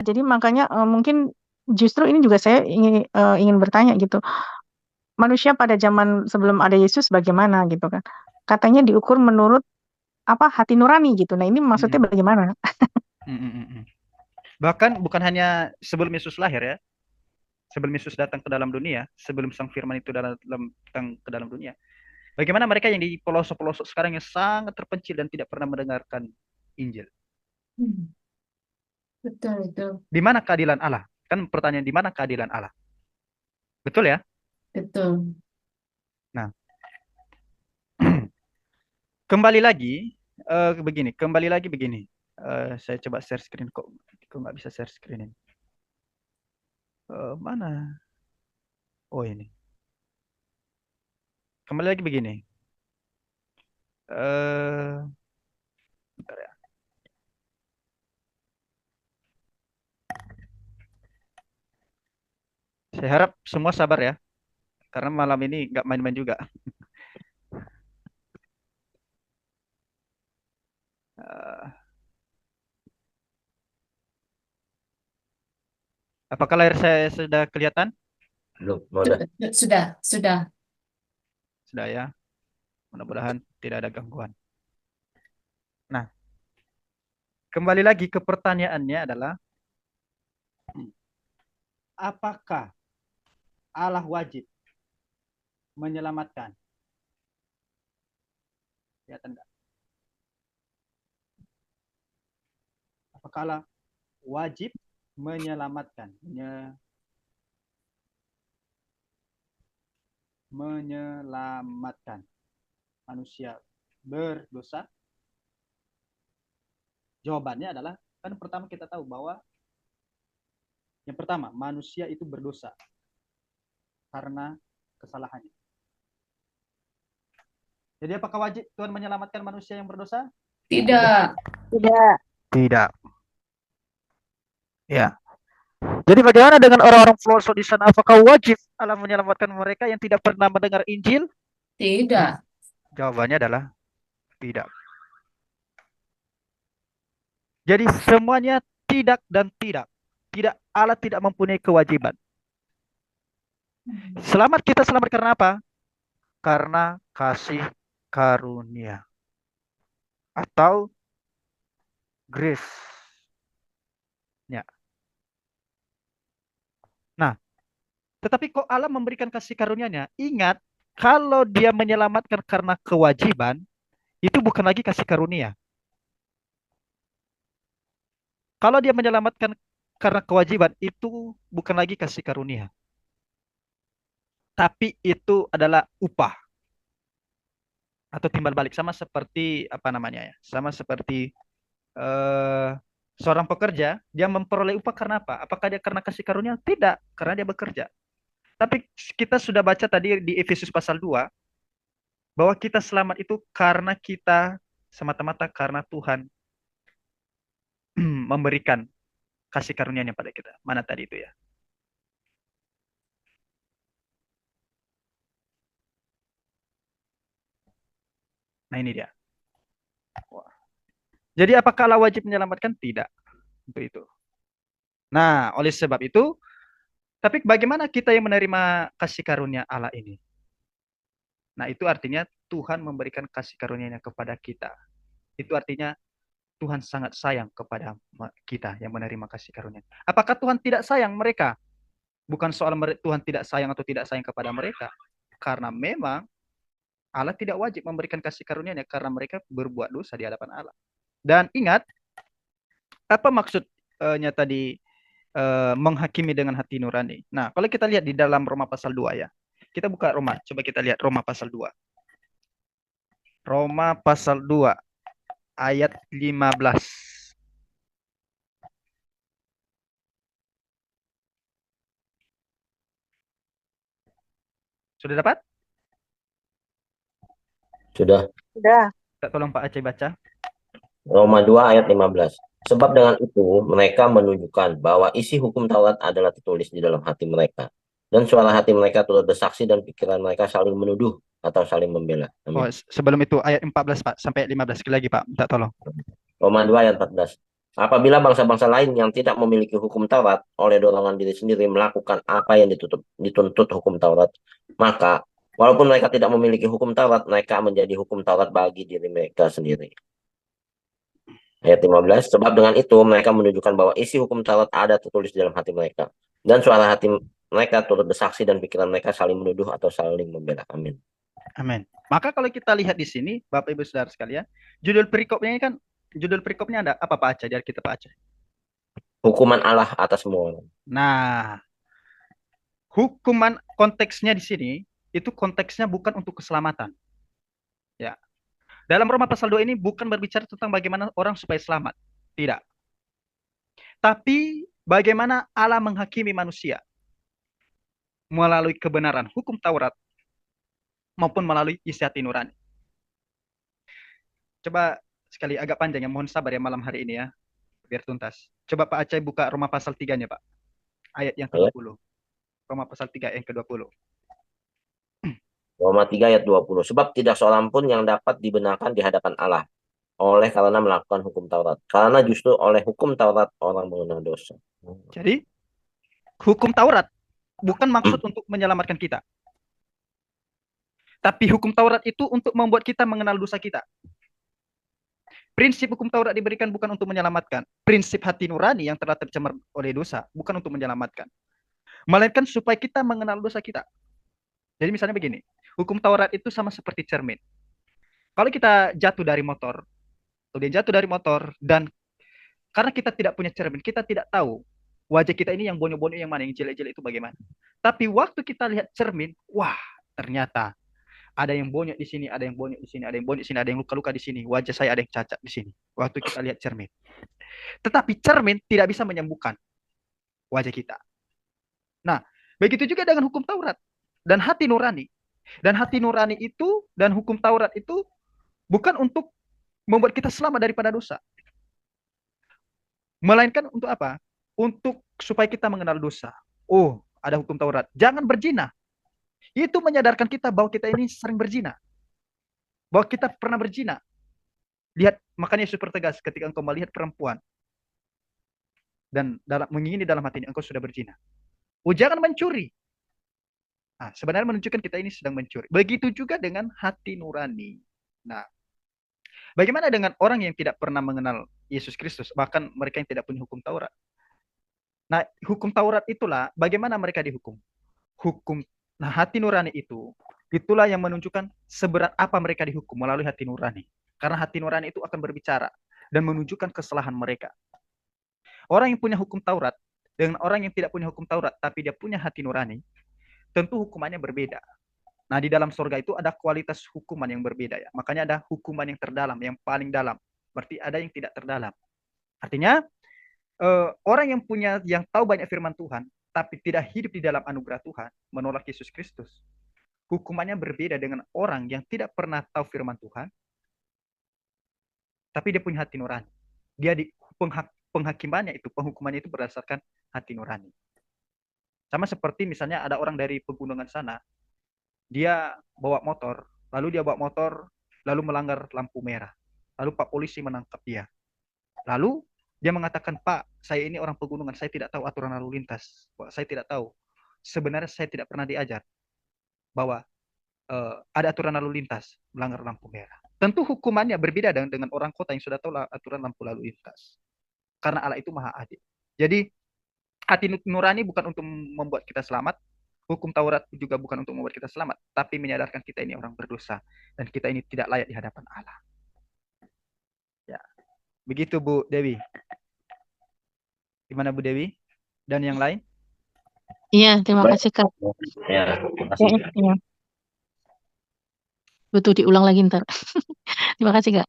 Jadi makanya mungkin justru ini juga saya ingin bertanya gitu. Manusia pada zaman sebelum ada Yesus bagaimana gitu kan? Katanya diukur menurut apa hati nurani gitu. Nah, ini maksudnya Mm-mm. bagaimana? Mm-mm. Bahkan bukan hanya sebelum Yesus lahir ya, sebelum Yesus datang ke dalam dunia, sebelum Sang Firman itu datang ke dalam dunia. Bagaimana mereka yang di pelosok-pelosok sekarang yang sangat terpencil dan tidak pernah mendengarkan Injil? Hmm, betul itu, Di mana keadilan Allah? Kan pertanyaan di mana keadilan Allah? Betul ya? betul. Nah, kembali lagi begini, kembali lagi begini. Saya coba share screen kok nggak bisa share screen ini. Mana? Oh ini. Kembali lagi begini. Eh, bentar ya. Saya harap semua sabar ya, karena malam ini nggak main-main juga. Eh, apakah layar saya sudah kelihatan? Belum, udah. Sudah. Sudah ya. Mudah-mudahan tidak ada gangguan. Nah, kembali lagi ke pertanyaannya adalah apakah Allah wajib menyelamatkan? Kelihatan nggak? Apakah Allah wajib menyelamatkan? Menyelamatkan manusia berdosa? Jawabannya adalah, kan pertama kita tahu bahwa yang pertama, manusia itu berdosa karena kesalahannya. Jadi apakah wajib Tuhan menyelamatkan manusia yang berdosa? Tidak. Tidak. Tidak. Ya. Jadi bagaimana dengan orang-orang pelosok di sana? Apakah wajib Allah menyelamatkan mereka yang tidak pernah mendengar Injil? Tidak. Jawabannya adalah tidak. Jadi semuanya tidak dan tidak. Tidak, Allah tidak mempunyai kewajiban. Selamat, kita selamat karena apa? Karena kasih karunia atau grace. Ya. Nah, tetapi kok Allah memberikan kasih karunia-Nya? Ingat, kalau dia menyelamatkan karena kewajiban, itu bukan lagi kasih karunia. Kalau dia menyelamatkan karena kewajiban, itu bukan lagi kasih karunia. Tapi itu adalah upah atau timbal balik, sama seperti apa namanya ya? Sama seperti eh, seorang pekerja, dia memperoleh upah karena apa? Apakah dia karena kasih karunia? Tidak, karena dia bekerja. Tapi kita sudah baca tadi di Efesus pasal 2 bahwa kita selamat itu karena kita semata-mata karena Tuhan memberikan kasih karunia-Nya pada kita. Mana tadi itu ya? Nah ini dia. Wah. Jadi apakah Allah wajib menyelamatkan? Tidak. Untuk itu. Nah, oleh sebab itu, tapi bagaimana kita yang menerima kasih karunia Allah ini? Nah, itu artinya Tuhan memberikan kasih karunia-Nya kepada kita. Itu artinya Tuhan sangat sayang kepada kita yang menerima kasih karunia. Apakah Tuhan tidak sayang mereka? Bukan soal Tuhan tidak sayang atau tidak sayang kepada mereka. Karena memang Allah tidak wajib memberikan kasih karunia-Nya karena mereka berbuat dosa di hadapan Allah. Dan ingat, apa maksudnya tadi menghakimi dengan hati nurani? Nah, kalau kita lihat di dalam Roma pasal 2 ya. Kita buka Roma, coba kita lihat Roma pasal 2. Roma pasal 2 ayat 15. Sudah dapat? Sudah. Sudah. Tolong Pak Aceh baca. Roma 2 ayat 15. Sebab dengan itu mereka menunjukkan bahwa isi hukum Taurat adalah tertulis di dalam hati mereka. Dan suara hati mereka turut bersaksi dan pikiran mereka saling menuduh atau saling membela. Oh, Amin. sebelum itu ayat 14 Pak sampai 15 sekali lagi Pak, minta tolong. Roma 2 ayat 14. Apabila bangsa-bangsa lain yang tidak memiliki hukum Taurat oleh dorongan diri sendiri melakukan apa yang dituntut hukum Taurat, maka walaupun mereka tidak memiliki hukum Taurat, mereka menjadi hukum Taurat bagi diri mereka sendiri. Ayat 15, sebab dengan itu mereka menunjukkan bahwa isi hukum Taurat ada tertulis di dalam hati mereka. Dan suara hati mereka turut bersaksi dan pikiran mereka saling menuduh atau saling membela. Amin. Amin. Maka kalau kita lihat di sini, Bapak Ibu Saudara sekalian, judul perikopnya ini kan, judul perikopnya ada apa Pak Aceh? Dari kita Pak Aceh. Hukuman Allah atas semua orang. Nah, hukuman konteksnya di sini, itu konteksnya bukan untuk keselamatan. Ya. Dalam Roma pasal 2 ini bukan berbicara tentang bagaimana orang supaya selamat. Tidak. Tapi bagaimana Allah menghakimi manusia melalui kebenaran hukum Taurat maupun melalui isi hati nurani. Coba sekali agak panjang ya, mohon sabar ya malam hari ini ya, biar tuntas. Coba Pak Aceh buka Roma pasal 3-nya Pak. Ayat yang ke-20. Roma pasal 3 yang ke-20. Roma 3 ayat 20. Sebab tidak seorang pun yang dapat dibenarkan di hadapan Allah oleh karena melakukan hukum Taurat. Karena justru oleh hukum Taurat orang mengenal dosa. Jadi hukum Taurat bukan maksud untuk menyelamatkan kita. Tapi hukum Taurat itu untuk membuat kita mengenal dosa kita. Prinsip hukum Taurat diberikan bukan untuk menyelamatkan. Prinsip hati nurani yang telah tercemar oleh dosa bukan untuk menyelamatkan. Melainkan supaya kita mengenal dosa kita. Jadi misalnya begini, hukum Taurat itu sama seperti cermin. Kalau kita jatuh dari motor, dia jatuh dari motor, dan karena kita tidak punya cermin, kita tidak tahu wajah kita ini yang bonyok-bonyok yang mana, yang jelek-jelek itu bagaimana. Tapi waktu kita lihat cermin, wah ternyata ada yang bonyok di sini, ada yang bonyok di sini, ada yang bonyok di sini, ada yang luka-luka di sini, wajah saya ada yang cacat di sini. Waktu kita lihat cermin. Tetapi cermin tidak bisa menyembuhkan wajah kita. Nah, begitu juga dengan hukum Taurat dan hati nurani. Dan hati nurani itu dan hukum Taurat itu bukan untuk membuat kita selamat daripada dosa. Melainkan untuk apa? Untuk supaya kita mengenal dosa. Oh, ada hukum Taurat. Jangan berzina. Itu menyadarkan kita bahwa kita ini sering berzina. Bahwa kita pernah berzina. Lihat, makanya Yesus pertegas ketika engkau melihat perempuan dan mengingini dalam hati engkau sudah berzina. Oh, jangan mencuri. Nah, sebenarnya menunjukkan kita ini sedang mencuri. Begitu juga dengan hati nurani. Nah, bagaimana dengan orang yang tidak pernah mengenal Yesus Kristus, bahkan mereka yang tidak punya hukum Taurat? Nah, hukum Taurat itulah bagaimana mereka dihukum. Nah, hati nurani itulah yang menunjukkan seberat apa mereka dihukum melalui hati nurani. Karena hati nurani itu akan berbicara dan menunjukkan kesalahan mereka. Orang yang punya hukum Taurat dengan orang yang tidak punya hukum Taurat tapi dia punya hati nurani, tentu hukumannya berbeda. Nah, di dalam surga itu ada kualitas hukuman yang berbeda ya. Makanya ada hukuman yang terdalam, yang paling dalam. Berarti ada yang tidak terdalam. Artinya orang yang tahu banyak firman Tuhan tapi tidak hidup di dalam anugerah Tuhan, menolak Yesus Kristus, hukumannya berbeda dengan orang yang tidak pernah tahu firman Tuhan tapi dia punya hati nurani. Dia di penghakimannya itu, penghukumannya itu berdasarkan hati nurani. Sama seperti misalnya ada orang dari pegunungan sana, dia bawa motor, lalu melanggar lampu merah. Lalu Pak polisi menangkap dia. Lalu dia mengatakan, Pak, saya ini orang pegunungan, saya tidak tahu aturan lalu lintas. Saya tidak tahu. Sebenarnya saya tidak pernah diajar bahwa ada aturan lalu lintas, melanggar lampu merah. Tentu hukumannya berbeda dengan orang kota yang sudah tahu aturan lampu lalu lintas. Karena Allah itu maha adil. Jadi hati nurani bukan untuk membuat kita selamat, hukum Taurat juga bukan untuk membuat kita selamat, tapi menyadarkan kita ini orang berdosa dan kita ini tidak layak di hadapan Allah. Ya, begitu Bu Dewi. Gimana Bu Dewi? Dan yang lain? Iya, terima kasih Kak. Ya, terima kasih. Iya. Butuh diulang lagi ntar. Terima kasih Kak.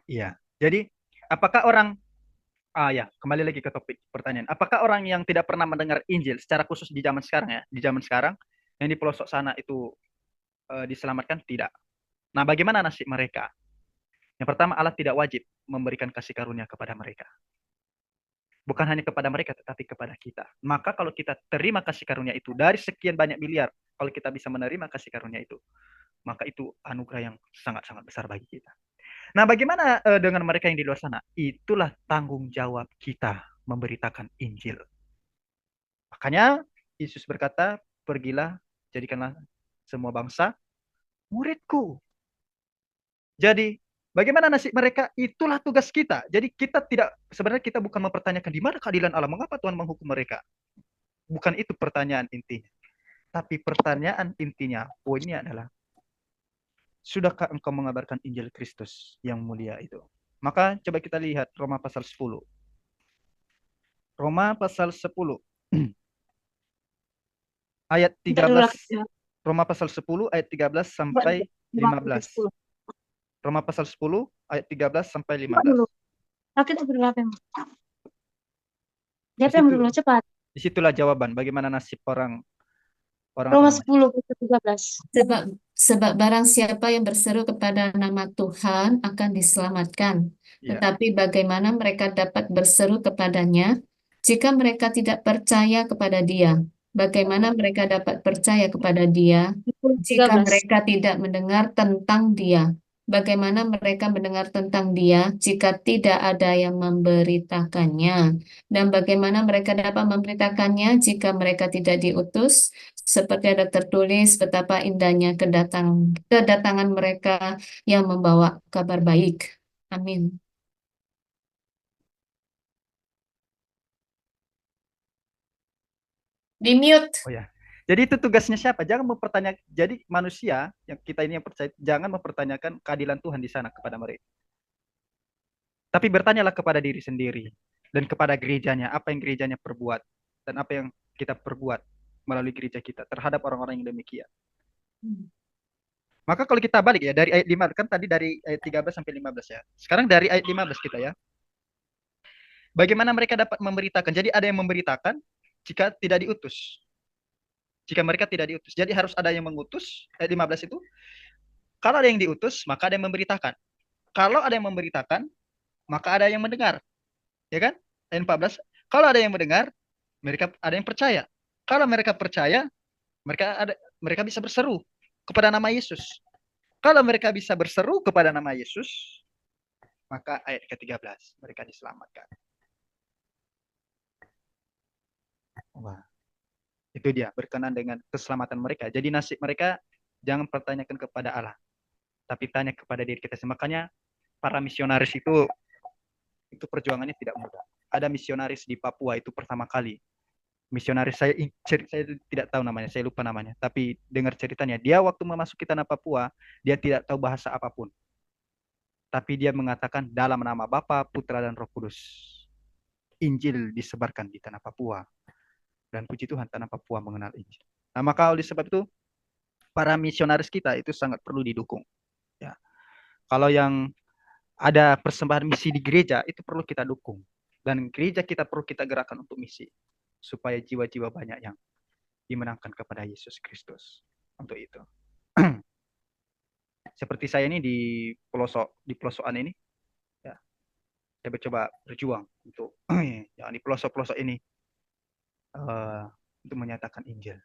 Iya. Jadi, apakah orang kembali lagi ke topik pertanyaan. Apakah orang yang tidak pernah mendengar Injil secara khusus di zaman sekarang ya, di zaman sekarang yang di pelosok sana itu diselamatkan? Tidak. Nah, bagaimana nasib mereka? Yang pertama, Allah tidak wajib memberikan kasih karunia kepada mereka. Bukan hanya kepada mereka, tetapi kepada kita. Maka kalau kita terima kasih karunia itu dari sekian banyak miliar, kalau kita bisa menerima kasih karunia itu, maka itu anugerah yang sangat-sangat besar bagi kita. Nah, bagaimana dengan mereka yang di luar sana? Itulah tanggung jawab kita memberitakan Injil. Makanya Yesus berkata, pergilah, jadikanlah semua bangsa muridku. Jadi, bagaimana nasib mereka? Itulah tugas kita. Jadi sebenarnya kita bukan mempertanyakan di mana keadilan Allah, mengapa Tuhan menghukum mereka. Bukan itu pertanyaan intinya. Tapi pertanyaan intinya, poinnya adalah, sudahkah engkau mengabarkan Injil Kristus yang mulia itu? Maka coba kita lihat Roma pasal 10. Roma pasal 10 ayat Tidak dulu 13. ya. Roma pasal 10 ayat 13 sampai 15. Roma pasal 10 ayat 13 sampai 15. Kita berapa? Di Siapa yang situ, dulu cepat? disitulah jawaban bagaimana nasib orang apa Roma namanya? 10 ayat 13. Sebab barang siapa yang berseru kepada nama Tuhan akan diselamatkan. Iya. Tetapi bagaimana mereka dapat berseru kepadanya jika mereka tidak percaya kepada Dia? Bagaimana mereka dapat percaya kepada Dia jika 13. mereka tidak mendengar tentang Dia? Bagaimana mereka mendengar tentang Dia jika tidak ada yang memberitakannya? Dan bagaimana mereka dapat memberitakannya jika mereka tidak diutus? Seperti ada tertulis betapa indahnya kedatangan mereka yang membawa kabar baik. Amin. Di mute. Oh ya. Jadi itu tugasnya siapa? Jangan mempertanyakan. Jadi manusia yang kita ini yang percaya, jangan mempertanyakan keadilan Tuhan di sana kepada mereka. Tapi bertanyalah kepada diri sendiri dan kepada gerejanya, apa yang gerejanya perbuat dan apa yang kita perbuat melalui gereja kita terhadap orang-orang yang demikian. Maka kalau kita balik ya dari ayat 5, kan tadi dari ayat 13 sampai 15 ya. Sekarang dari ayat 15 kita ya. Bagaimana mereka dapat memberitakan? Jadi ada yang memberitakan jika tidak diutus. Jika mereka tidak diutus. Jadi harus ada yang mengutus, ayat 15 itu. Kalau ada yang diutus, maka ada yang memberitakan. Kalau ada yang memberitakan, maka ada yang mendengar. Ya kan? Ayat 14. Kalau ada yang mendengar, mereka ada yang percaya. Kalau mereka percaya, mereka bisa berseru kepada nama Yesus. Kalau mereka bisa berseru kepada nama Yesus, maka ayat ke-13 mereka diselamatkan. Wah, itu dia berkenan dengan keselamatan mereka. Jadi nasib mereka jangan pertanyakan kepada Allah, tapi tanya kepada diri kita. Makanya para misionaris itu perjuangannya tidak mudah. Ada misionaris di Papua itu pertama kali. Misionaris saya tidak tahu namanya, saya lupa namanya. Tapi dengar ceritanya, dia waktu memasuki tanah Papua, dia tidak tahu bahasa apapun. Tapi dia mengatakan dalam nama Bapa, Putra, dan Roh Kudus. Injil disebarkan di tanah Papua. Dan puji Tuhan, tanah Papua mengenal Injil. Nah, maka oleh sebab itu, para misionaris kita itu sangat perlu didukung. Ya. Kalau yang ada persembahan misi di gereja, itu perlu kita dukung. Dan gereja kita perlu kita gerakan untuk misi. Supaya jiwa-jiwa banyak yang dimenangkan kepada Yesus Kristus. Untuk itu. Seperti saya ini di pelosokan ini, ya, saya coba berjuang untuk yang di pelosok-pelosok ini untuk menyatakan Injil.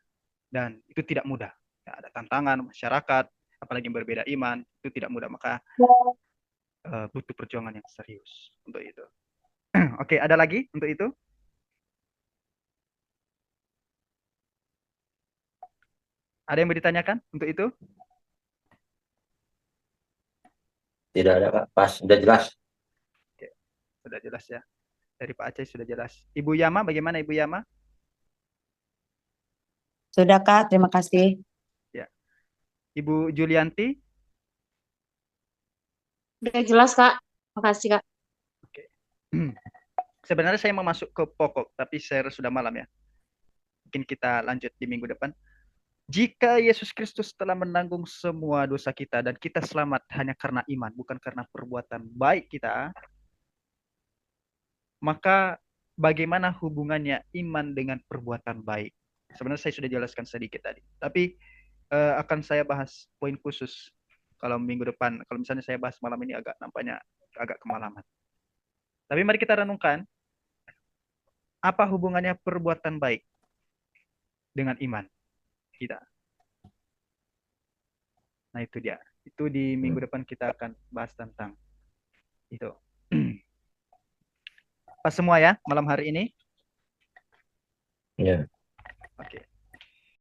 Dan itu tidak mudah. Ya, ada tantangan masyarakat, apalagi yang berbeda iman, itu tidak mudah. Maka butuh perjuangan yang serius untuk itu. Oke, ada lagi untuk itu? Ada yang mau ditanyakan untuk itu? Tidak ada, Kak. Pas, sudah jelas. Oke, sudah jelas ya. Dari Pak Aceh sudah jelas. Ibu Yama, bagaimana Ibu Yama? Sudah, Kak. Terima kasih. Ya. Ibu Julianti? Udah jelas, Kak. Makasih, Kak. Oke. Sebenarnya saya mau masuk ke pokok, tapi saya sudah malam ya. Mungkin kita lanjut di minggu depan. Jika Yesus Kristus telah menanggung semua dosa kita dan kita selamat hanya karena iman, bukan karena perbuatan baik kita, maka bagaimana hubungannya iman dengan perbuatan baik? Sebenarnya saya sudah jelaskan sedikit tadi, tapi akan saya bahas poin khusus kalau minggu depan. Kalau misalnya saya bahas malam ini nampaknya agak kemalaman. Tapi mari kita renungkan, apa hubungannya perbuatan baik dengan iman kita? Nah itu dia. Itu di minggu depan kita akan bahas tentang Itu. Pas semua ya malam hari ini. Ya.